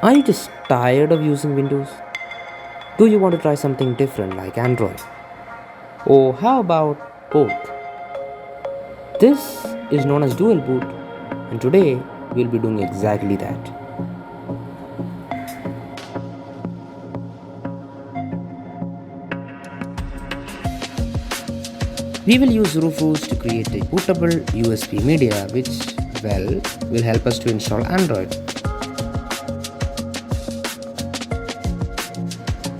Are you just tired of using Windows? Do you want to try something different like Android? Or how about both? This is known as dual boot, and today we'll be doing exactly that. We will use rufus to create a bootable USB media which, well, will help us to install Android.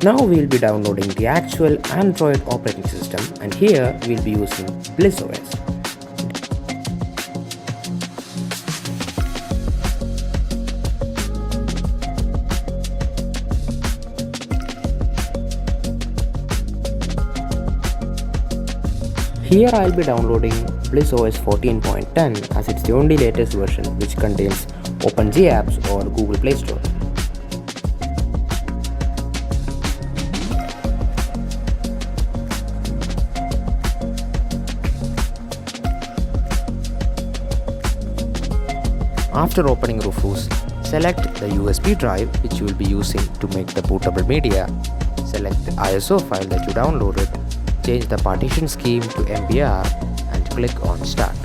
Now we'll be downloading the actual Android operating system, and here we'll be using Bliss OS. Here I'll be downloading Bliss OS 14.10 as it's the only latest version which contains OpenG apps or Google Play Store. After opening Rufus, select the USB drive which you will be using to make the bootable media. Select the ISO file that you downloaded, change the partition scheme to MBR and click on Start.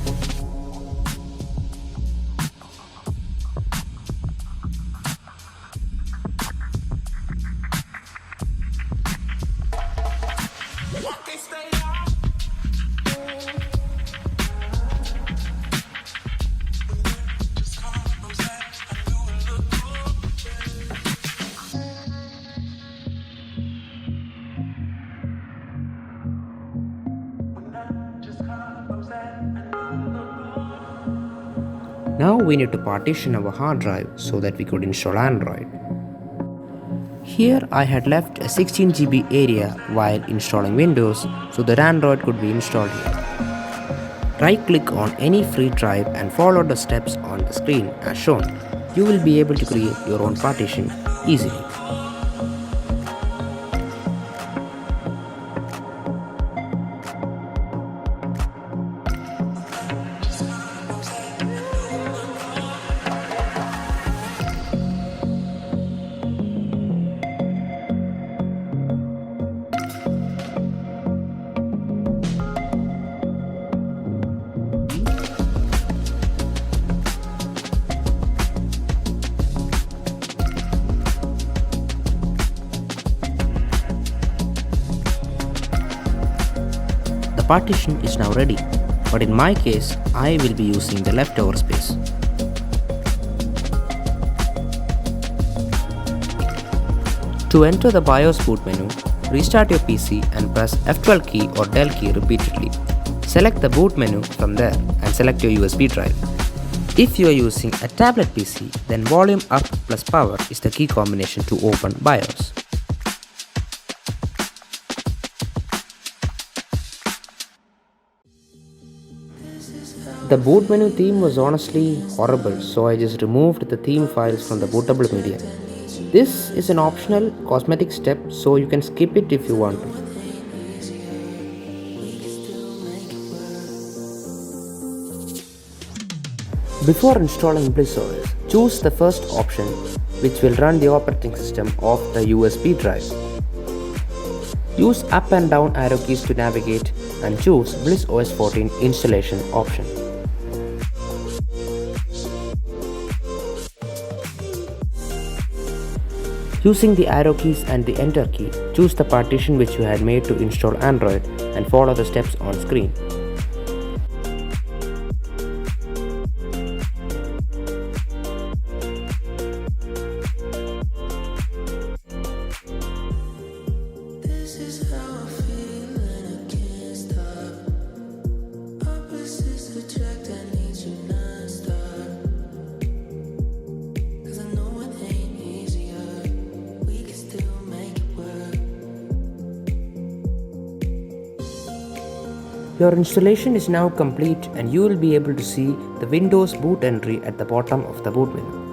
Now we need to partition our hard drive so that we could install Android. Here I had left a 16 GB area while installing Windows so that Android could be installed here. Right click on any free drive and follow the steps on the screen as shown. You will be able to create your own partition easily. The partition is now ready, but in my case, I will be using the leftover space. To enter the BIOS boot menu, restart your PC and press F12 key or Del key repeatedly. Select the boot menu from there and select your USB drive. If you are using a tablet PC, then volume up plus power is the key combination to open BIOS. The boot menu theme was honestly horrible, so I just removed the theme files from the bootable media. This is an optional cosmetic step, so you can skip it if you want to. Before installing Bliss OS, choose the first option, which will run the operating system off the USB drive. Use up and down arrow keys to navigate and choose Bliss OS 14 installation option. Using the arrow keys and the enter key, choose the partition which you had made to install Android and follow the steps on screen. Your installation is now complete and you will be able to see the Windows boot entry at the bottom of the boot menu.